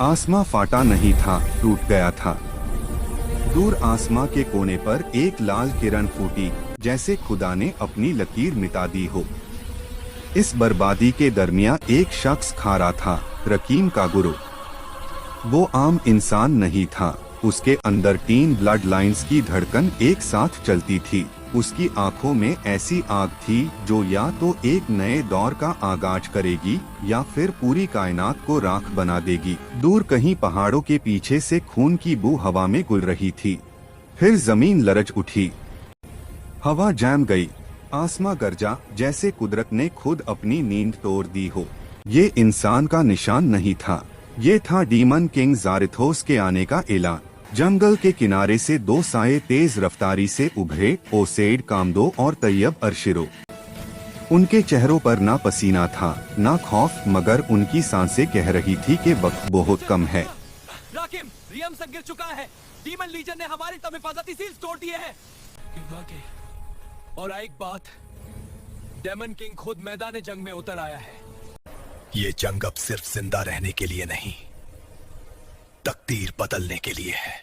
आसमां फाटा नहीं था, टूट गया था। दूर आसमां के कोने पर एक लाल किरण फूटी, जैसे खुदा ने अपनी लकीर मिटा दी हो। इस बर्बादी के दरमियान एक शख्स खड़ा था, रकीम का गुरु। वो आम इंसान नहीं था, उसके अंदर 3 ब्लड लाइंस की धड़कन एक साथ चलती थी। उसकी आंखों में ऐसी आग थी जो या तो एक नए दौर का आगाज करेगी या फिर पूरी कायनात को राख बना देगी। दूर कहीं पहाड़ों के पीछे से खून की बू हवा में गुल रही थी। फिर जमीन लरज उठी, हवा जम गई, आसमां गरजा, जैसे कुदरत ने खुद अपनी नींद तोड़ दी हो। ये इंसान का निशान नहीं था, ये था डीमन किंग ज़ारेथोस के आने का ऐलान। जंगल के किनारे से 2 साए तेज रफ्तारी से उभरे, ओसेड कामदो और तैयब अरशिरो। उनके चेहरों पर ना पसीना था, ना खौफ, मगर उनकी सांसें कह रही थी कि वक्त बहुत कम है। राकिम, रियम गिर चुका है। डीमन लीजन ने हमारी तब हिफाजती सील्स तोड़ दिए हैं। और एक बात, डेमन किंग खुद मैदान जंग में उतर आया है। ये जंग अब सिर्फ जिंदा रहने के लिए नहीं, तकदीर बदलने के लिए है।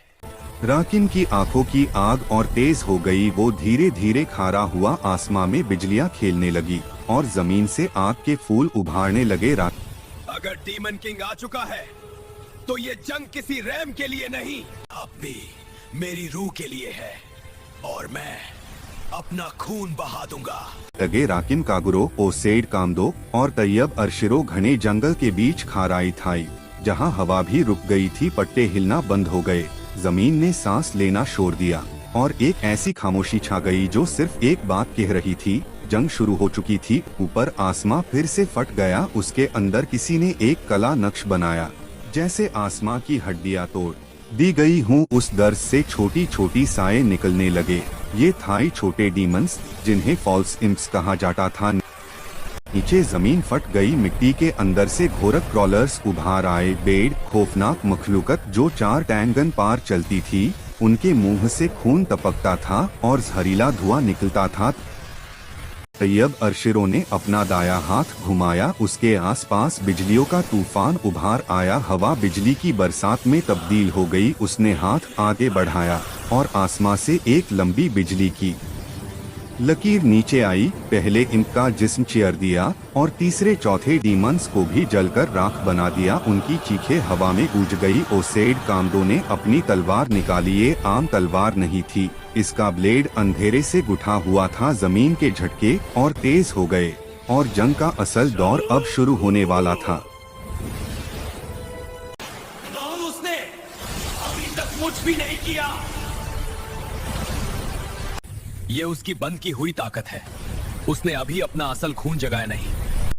राकिन की आंखों की आग और तेज हो गई। वो धीरे धीरे खारा हुआ आसमां में बिजलियां खेलने लगी और जमीन से आग के फूल उभारने लगे। अगर डीमन किंग आ चुका है तो ये जंग किसी रैम के लिए नहीं, अब भी मेरी रूह के लिए है, और मैं अपना खून बहा दूंगा। लगे राकिन कागुरो, ओसेड कामदो और तैयब अरशिरो घने जंगल के बीच खाराई थाई, जहां हवा भी रुक गई थी। पट्टे हिलना बंद हो गए, जमीन ने सांस लेना छोड़ दिया और एक ऐसी खामोशी छा गई जो सिर्फ एक बात कह रही थी, जंग शुरू हो चुकी थी। ऊपर आसमां फिर से फट गया, उसके अंदर किसी ने एक कला नक्श बनाया, जैसे आसमां की हड्डियां तोड़ दी गई हूँ। उस दर्द से छोटी छोटी साए निकलने लगे। ये थाई छोटे डीमंस, जिन्हें फॉल्स इम्प्स कहा जाता था। नीचे जमीन फट गई, मिट्टी के अंदर से घोरक क्रॉलर्स उभार आए। बेड खौफनाक मखलूकत जो 4 टैंगन पार चलती थी। उनके मुंह से खून टपकता था और जहरीला धुआं निकलता था। तैयब अरशिरो ने अपना दाया हाथ घुमाया, उसके आसपास बिजलियों का तूफान उभार आया। हवा बिजली की बरसात में तब्दील हो गई। उसने हाथ आगे बढ़ाया और आसमां से एक लंबी बिजली की लकीर नीचे आई। पहले इनका जिस्म चीर दिया और तीसरे चौथे डीमंस को भी जलकर राख बना दिया। उनकी चीखें हवा में गूंज गई। ओसेड कामदो ने अपनी तलवार निकाली। ये आम तलवार नहीं थी, इसका ब्लेड अंधेरे से गुथा हुआ था। जमीन के झटके और तेज हो गए और जंग का असल दौर अब शुरू होने वाला था। उसने अभी तक कुछ भी नहीं किया। ये उसकी बंद की हुई ताकत है, उसने अभी अपना असल खून जगाया नहीं।